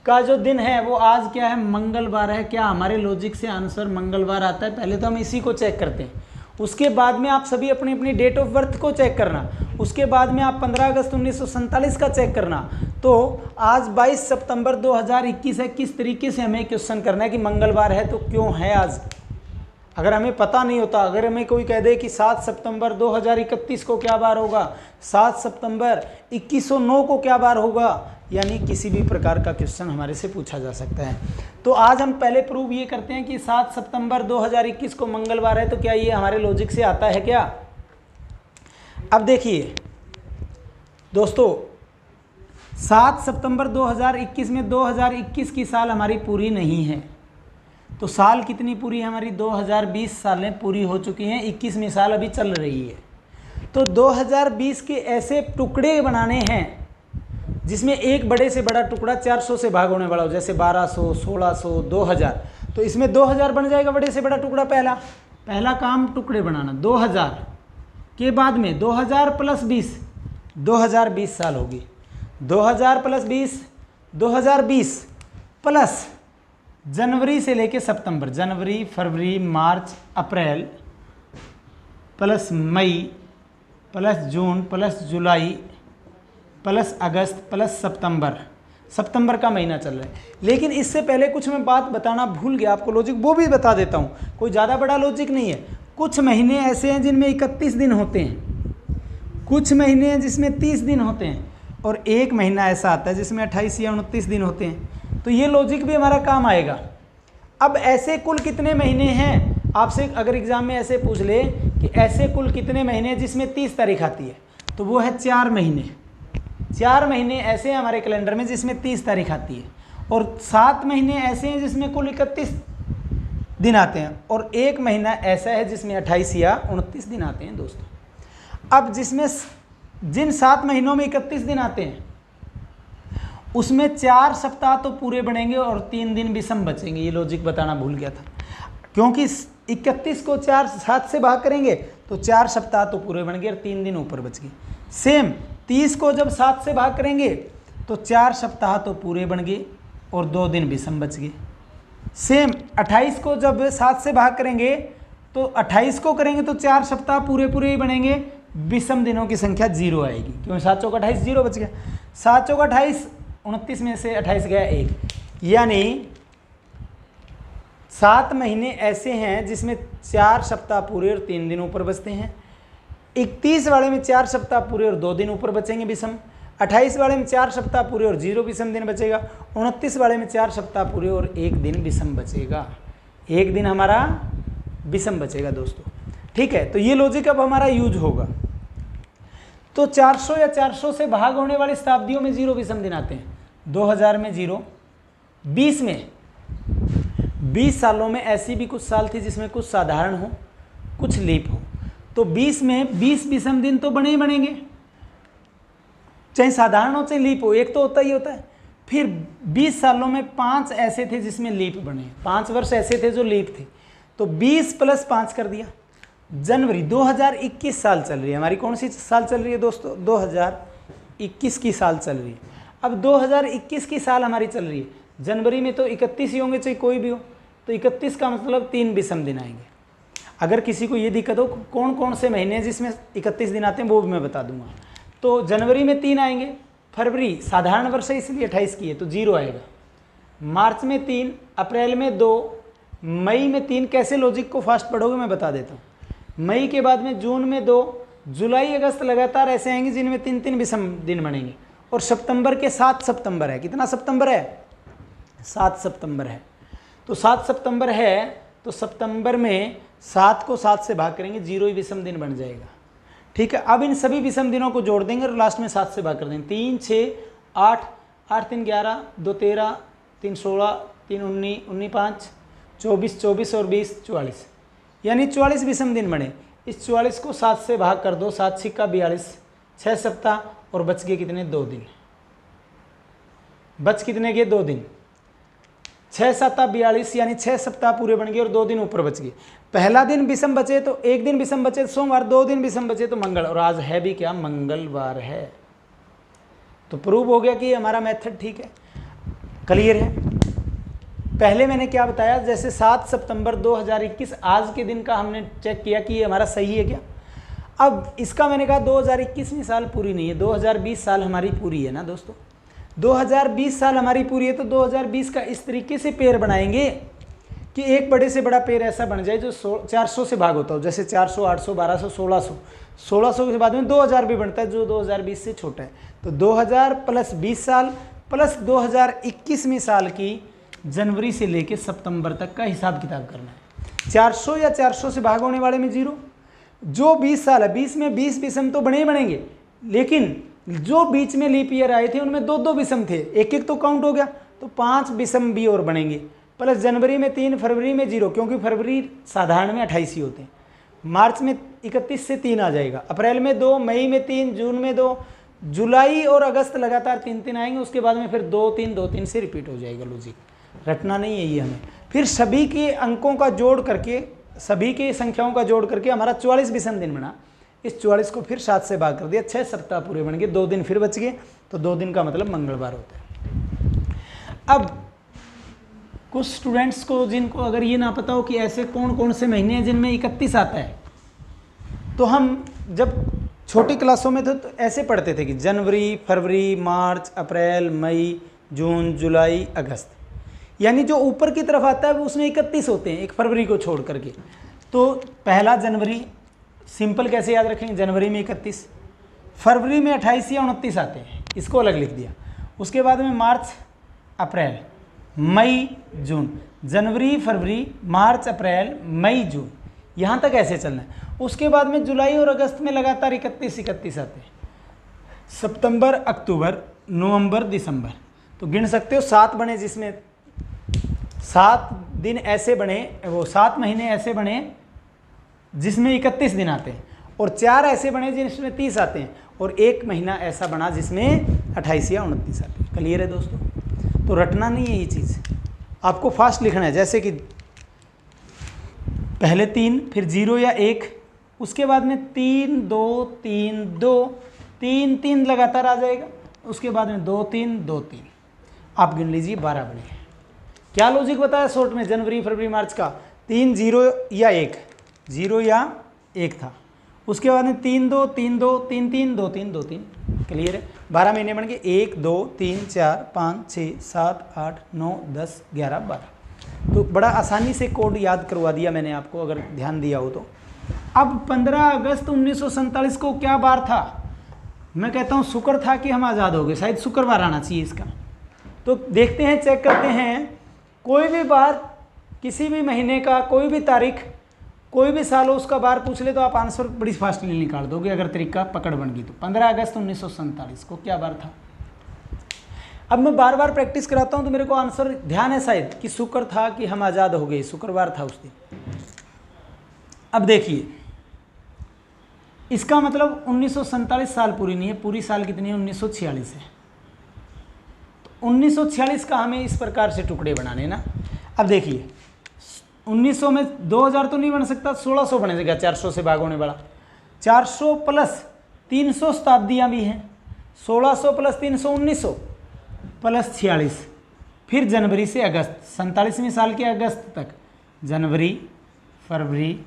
Speaker 1: का जो दिन है वो आज क्या है, मंगलवार है। क्या हमारे लॉजिक से आंसर मंगलवार आता है? पहले तो हम इसी को चेक करते हैं, उसके बाद में आप सभी अपनी अपनी डेट ऑफ बर्थ को चेक करना, उसके बाद में आप 15 अगस्त 1947 का चेक करना। तो आज 22 सितंबर 2021 है, किस तरीके से हमें क्वेश्चन करना है कि मंगलवार है तो क्यों है आज। अगर हमें पता नहीं होता, अगर हमें कोई कह दे कि 7 सितंबर 2031 को क्या बार होगा, 7 सितंबर 2109 को क्या बार होगा, यानी किसी भी प्रकार का क्वेश्चन हमारे से पूछा जा सकता है। तो आज हम पहले प्रूव ये करते हैं कि 7 सितंबर 2021 को मंगलवार है, तो क्या ये हमारे लॉजिक से आता है क्या? अब देखिए दोस्तों, 7 सितंबर 2021 में 2021 की साल हमारी पूरी नहीं है, तो साल कितनी पूरी है हमारी? 2020 सालें पूरी हो चुकी हैं, 21वीं साल अभी चल रही है। तो 2020 के ऐसे टुकड़े बनाने हैं जिसमें एक बड़े से बड़ा टुकड़ा 400 से भाग होने वाला हो, जैसे 1200, 1600, 2000। तो इसमें 2000 बन जाएगा बड़े से बड़ा टुकड़ा। पहला काम टुकड़े बनाना। 2000 के बाद में 2000 प्लस 20, 2020 साल होगी। 2000 प्लस 20, 2020 प्लस जनवरी से लेके सितंबर, जनवरी, फरवरी, मार्च, अप्रैल प्लस मई प्लस जून प्लस जुलाई प्लस अगस्त प्लस सितंबर, सितंबर का महीना चल रहा है। लेकिन इससे पहले कुछ मैं बात बताना भूल गया आपको, लॉजिक वो भी बता देता हूँ। कोई ज़्यादा बड़ा लॉजिक नहीं है। कुछ महीने ऐसे हैं जिनमें 31 दिन होते हैं, कुछ महीने हैं जिसमें 30 दिन होते हैं, और एक महीना ऐसा आता है जिसमें 28 या 29 दिन होते हैं। तो ये लॉजिक भी हमारा काम आएगा। अब ऐसे कुल कितने महीने हैं, आपसे अगर एग्जाम में ऐसे पूछ ले कि ऐसे कुल कितने महीने जिसमें 30 तारीख आती है, तो वो है 4 महीने। 4 महीने ऐसे हैं हमारे कैलेंडर में जिसमें 30 तारीख आती है, और 7 महीने ऐसे हैं जिसमें कुल 31 दिन आते हैं, और एक महीना ऐसा है जिसमें 28 या 29 दिन आते हैं दोस्तों। अब जिसमें जिन 7 महीनों में 31 दिन आते हैं उसमें 4 सप्ताह तो पूरे बनेंगे और 3 दिन विषम बचेंगे। ये लॉजिक बताना भूल गया था, क्योंकि 31 को 7 से भाग करेंगे तो 4 सप्ताह तो पूरे बन गए और 3 दिन ऊपर बच गए। सेम 30 को जब 7 से भाग करेंगे तो 4 सप्ताह तो पूरे बन गए और 2 दिन विषम बच गए। सेम 28 को जब 7 से भाग करेंगे तो 28 को करेंगे तो 4 सप्ताह पूरे पूरे ही बनेंगे, विषम दिनों की संख्या 0 आएगी, क्योंकि 7 चौक 28, 0 बच गया। 7 चौक 28, 29 में से 28 गया 1, यानी 7 महीने ऐसे हैं जिसमें 4 सप्ताह पूरे और 3 दिन ऊपर बचते हैं। 31 वाले में 4 सप्ताह पूरे और 2 दिन ऊपर बचेंगे विषम। 28 वाले में 4 सप्ताह पूरे और 0 विषम दिन बचेगा। 29 वाले में 4 सप्ताह पूरे और 1 दिन विषम बचेगा। एक दिन हमारा विषम बचेगा दोस्तों। ठीक है, तो ये लॉजिक अब हमारा यूज होगा। तो 400 या 400 से भाग होने वाली शताब्दियों में 0 विषम दिन आते हैं। 2000 में 0, 20 में 20 सालों में ऐसी भी कुछ साल थी जिसमें कुछ साधारण हो कुछ लीप हो, तो 20 में 20 विषम दिन तो बने ही बनेंगे, चाहे साधारण हो चाहे लीप हो, एक तो होता ही होता है। फिर 20 सालों में 5 ऐसे थे जिसमें लीप बने, 5 वर्ष ऐसे थे जो लीप थे, तो 20 + 5 कर दिया। जनवरी 2021 साल चल रही है हमारी, कौन सी साल चल रही है दोस्तों? 2021 की साल चल रही है। अब 2021 की साल हमारी चल रही है, जनवरी में तो 31 ही होंगे चाहे कोई भी हो, तो 31 का मतलब 3 विषम दिन आएंगे। अगर किसी को ये दिक्कत हो कौन कौन से महीने हैं जिसमें 31 दिन आते हैं वो भी मैं बता दूंगा। तो जनवरी में 3 आएंगे, फरवरी साधारण वर्ष है इसलिए 28 की है तो 0 आएगा, मार्च में 3, अप्रैल में 2, मई में 3। कैसे लॉजिक को फास्ट पढ़ोगे मैं बता देता हूँ। मई के बाद में जून में 2, जुलाई अगस्त लगातार ऐसे आएंगे जिनमें 3-3 विषम दिन बनेंगे। और सितंबर के 7 सितंबर है, कितना सितंबर है? 7 सितंबर है। तो 7 सितंबर है तो सितंबर में 7 को 7 से भाग करेंगे, 0 ही विषम दिन बन जाएगा। ठीक है, अब इन सभी विषम दिनों को जोड़ देंगे और लास्ट में 7 से भाग कर देंगे। 3, 6, 8, 8 3 11, 2 13, 3 16, 3 19, 19 5, 24, 24 और 20 44, यानी 44 विषम दिन बने। इस 44 को 7 से भाग कर दो, 7 छिक्का 42, 6 सप्ताह और बच गए कितने? 2 दिन। बच कितने गए? 2 दिन। 6 7 42 यानी 6 सप्ताह पूरे बन गए और 2 दिन ऊपर बच गए। पहला दिन विषम बचे तो एक दिन विषम बचे सोमवार, 2 दिन विषम बचे तो मंगल, और आज है भी क्या? मंगलवार है। तो प्रूव हो गया कि हमारा मेथड ठीक है, क्लियर है। पहले मैंने क्या बताया, जैसे 7 सितंबर 2021 आज के दिन का हमने चेक किया कि ये हमारा सही है क्या। अब इसका मैंने कहा 2021वीं साल पूरी नहीं है, 2020 साल हमारी पूरी है ना दोस्तों। 2020 साल हमारी पूरी है तो 2020 का इस तरीके से पेड़ बनाएंगे कि एक बड़े से बड़ा पेड़ ऐसा बन जाए जो 400 से भाग होता हो, जैसे 400, 800, 1200, 1600, 1600 के बाद में 2000 भी बनता है जो 2020 से छोटा है। तो 2000 + 20 साल प्लस 2021वीं साल की जनवरी से लेकर सितंबर तक का हिसाब किताब करना है। 400 या 400 से भाग होने वाले में 0, जो 20 साल है 20 में 20 विषम तो बने ही बनेंगे, लेकिन जो बीच में लीप ईयर आए थे उनमें 2-2 विषम थे, एक एक तो काउंट हो गया, तो 5 विषम भी और बनेंगे। प्लस जनवरी में 3, फरवरी में 0, क्योंकि फरवरी साधारण में 28 ही होते हैं, मार्च में 31 से 3 आ जाएगा, अप्रैल में 2, मई में 3, जून में 2, जुलाई और अगस्त लगातार 3-3 आएंगे, उसके बाद में फिर 2-3 2-3 से रिपीट हो जाएगा। लॉजिक रटना नहीं है ये हमें। फिर सभी के अंकों का जोड़ करके, सभी के संख्याओं का जोड़ करके हमारा 44 विषम दिन बना। इस 44 को फिर 7 से भाग कर दिया, 6 सप्ताह पूरे बन गए, 2 दिन फिर बच गए, तो 2 दिन का मतलब मंगलवार होता है। अब कुछ स्टूडेंट्स को जिनको अगर ये ना पता हो कि ऐसे कौन कौन से महीने हैं जिनमें 31 आता है, तो हम जब छोटी क्लासों में थे तो ऐसे पढ़ते थे कि जनवरी, फरवरी, मार्च, अप्रैल, मई, जून, जुलाई, अगस्त, यानी जो ऊपर की तरफ आता है वो उसमें 31 होते हैं, एक फरवरी को छोड़ करके। तो पहला जनवरी सिंपल कैसे याद रखेंगे, जनवरी में 31, फरवरी में 28 या 29 आते हैं, इसको अलग लिख दिया। उसके बाद में मार्च, अप्रैल, मई, जून, जनवरी, फरवरी, मार्च, अप्रैल, मई, जून, यहाँ तक ऐसे चलना है। उसके बाद में जुलाई और अगस्त में लगातार 31 आते हैं, सितंबर, अक्टूबर, नवंबर, दिसंबर, तो गिन सकते हो 7 बने, जिसमें 7 दिन ऐसे बने, वो 7 महीने ऐसे बने जिसमें 31 दिन आते हैं, और 4 ऐसे बने जिसमें 30 आते हैं, और 1 महीना ऐसा बना जिसमें 28 या 29 आते हैं। क्लियर है दोस्तों? तो रटना नहीं है ये चीज़, आपको फास्ट लिखना है, जैसे कि पहले 3, फिर 0 या 1, उसके बाद में 3 2 3 2 3 3 लगातार आ जाएगा, उसके बाद में 2 3 2 3, आप गिन लीजिए 12 बने। क्या लॉजिक बताया शॉर्ट में, जनवरी, फरवरी, मार्च का 3 0 या 1, 0 या 1 था, उसके बाद में 3 2 3 2 3 3 2 3 2 3। क्लियर है? 12 महीने बन गए, 1 2 3 4 5 6 7 8 9 10 11 12। तो बड़ा आसानी से कोड याद करवा दिया मैंने आपको, अगर ध्यान दिया हो तो। अब 15 अगस्त 1947 को क्या बार था? मैं कहता हूँ शुक्र था कि हम आज़ाद हो गए, शायद शुक्रवार आना चाहिए इसका। तो देखते हैं, चेक करते हैं, कोई भी बार, किसी भी महीने का कोई भी तारीख कोई भी साल हो उसका बार पूछ ले तो आप आंसर बड़ी फास्टली निकाल दोगे अगर तरीका पकड़ बन गई तो। 15 अगस्त 1947 को क्या बार था। अब मैं बार बार प्रैक्टिस कराता हूं तो मेरे को आंसर ध्यान है शायद कि शुक्र था कि हम आज़ाद हो गए, शुक्रवार था उस दिन। अब देखिए इसका मतलब 1947 साल पूरी नहीं है, पूरी साल कितनी है 1946 है। तो 1946 का हमें इस प्रकार से टुकड़े बनाने ना। अब देखिए 1900 में 2000 तो नहीं बन सकता, 1600 बनेगा, 400 से भाग होने वाला। 400 प्लस 300 शताब्दियाँ भी हैं, 1600 प्लस 300 1900 प्लस 46, फिर जनवरी से अगस्त 47वें साल के अगस्त तक, जनवरी, फरवरी,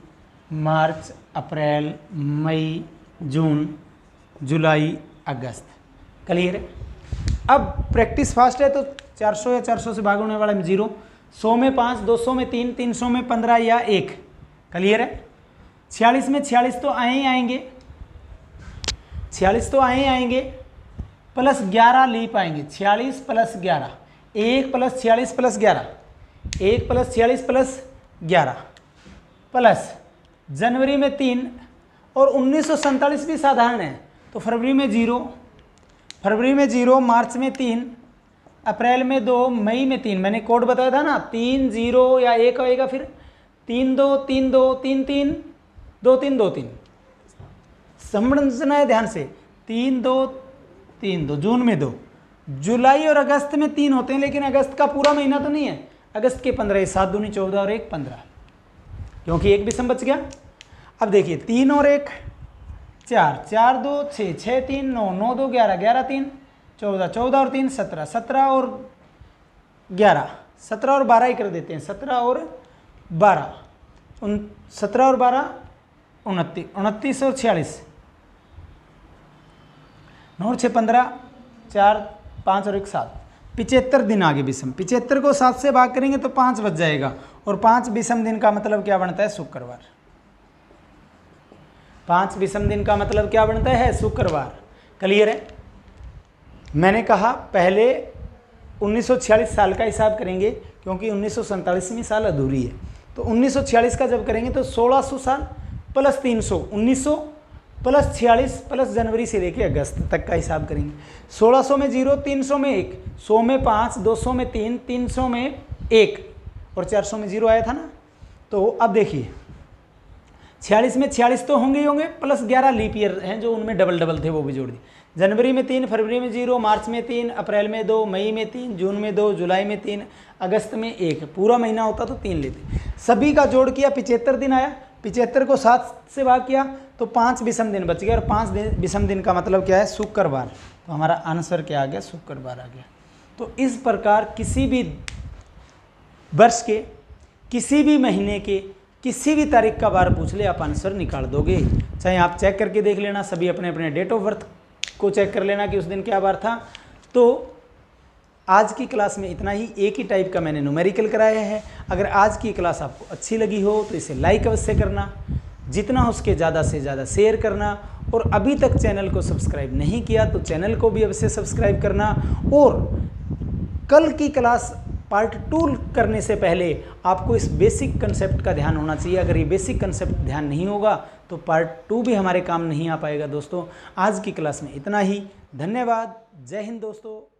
Speaker 1: मार्च, अप्रैल, मई, जून, जुलाई, अगस्त। क्लियर है। अब प्रैक्टिस फास्ट है तो 400 या 400 से भाग होने वाला में 0, 100 में 5, 200 में 3, 300 में 15 या 1। क्लियर है। 46 में 46 तो आए ही आएंगे, 46 तो आए ही आएंगे, प्लस 11 लीप आएंगे। 46 plus 11, 1 plus 46 plus 11, 1 plus 46 plus 11, plus जनवरी में 3 और 1947 भी साधारण है तो फरवरी में 0, फरवरी में 0, मार्च में 3, अप्रैल में 2, मई में 3। मैंने कोड बताया था ना, 3 0 या 1 आएगा, फिर 3 2 3 2 3 3 2 3 2 3। समझना है ध्यान से, 3 2 3 2, जून में 2, जुलाई और अगस्त में 3 होते हैं, लेकिन अगस्त का पूरा महीना तो नहीं है, अगस्त के 15, 7 दूनी 14 और 1 15, क्योंकि 1 विषम बच गया। अब देखिए 3 और 1 4, 4 2 6, 6 3 9, 9 2 11, 11 3 14, 14 और 3 17, 17 और 11, 17 और 12 ही कर देते हैं, 17 और 12 17 और 12 29, 29 और 46, 9 और 6 15, 4 5 और 1 7, 75 दिन आगे विषम। 75 को 7 से भाग करेंगे तो 5 बच जाएगा, और 5 विषम दिन का मतलब क्या बनता है, शुक्रवार। 5 विषम दिन का मतलब क्या बनता है, शुक्रवार। क्लियर है। मैंने कहा पहले 1946 साल का हिसाब करेंगे क्योंकि 1947वीं साल अधूरी है, तो 1946 का जब करेंगे तो 1600 साल प्लस 300, 1900 प्लस 46 प्लस जनवरी से लेके अगस्त तक का हिसाब करेंगे। 1600 में 0, 300 में 1, 100 में 5, 200 में 3, 300 में 1 और 400 में 0 आया था ना। तो अब देखिए 46 में 46 तो होंगे ही होंगे, प्लस 11 लीप ईयर हैं जो उनमें डबल डबल थे वो भी जोड़ दिए। जनवरी में 3, फरवरी में 0, मार्च में 3, अप्रैल में 2, मई में 3, जून में 2, जुलाई में 3, अगस्त में 1। पूरा महीना होता तो 3 लेते। सभी का जोड़ किया 75 दिन आया, 75 को 7 से भाग किया तो 5 विषम दिन बच गया, और 5 विषम दिन का मतलब क्या है, शुक्रवार। तो हमारा आंसर क्या आ गया, शुक्रवार आ गया। तो इस प्रकार किसी भी वर्ष के, किसी भी महीने के, किसी भी तारीख का बार पूछ ले आप आंसर निकाल दोगे। चाहे आप चेक करके देख लेना, सभी अपने अपने डेट ऑफ बर्थ को चेक कर लेना कि उस दिन क्या बार था। तो आज की क्लास में इतना ही, एक ही टाइप का मैंने न्यूमेरिकल कराया है। अगर आज की क्लास आपको अच्छी लगी हो तो इसे लाइक अवश्य करना, जितना हो उसके ज़्यादा से ज़्यादा शेयर करना, और अभी तक चैनल को सब्सक्राइब नहीं किया तो चैनल को भी अवश्य सब्सक्राइब करना। और कल की क्लास पार्ट 2 करने से पहले आपको इस बेसिक कंसेप्ट का ध्यान होना चाहिए। अगर ये बेसिक कंसेप्ट ध्यान नहीं होगा तो पार्ट 2 भी हमारे काम नहीं आ पाएगा। दोस्तों आज की क्लास में इतना ही, धन्यवाद, जय हिंद दोस्तों।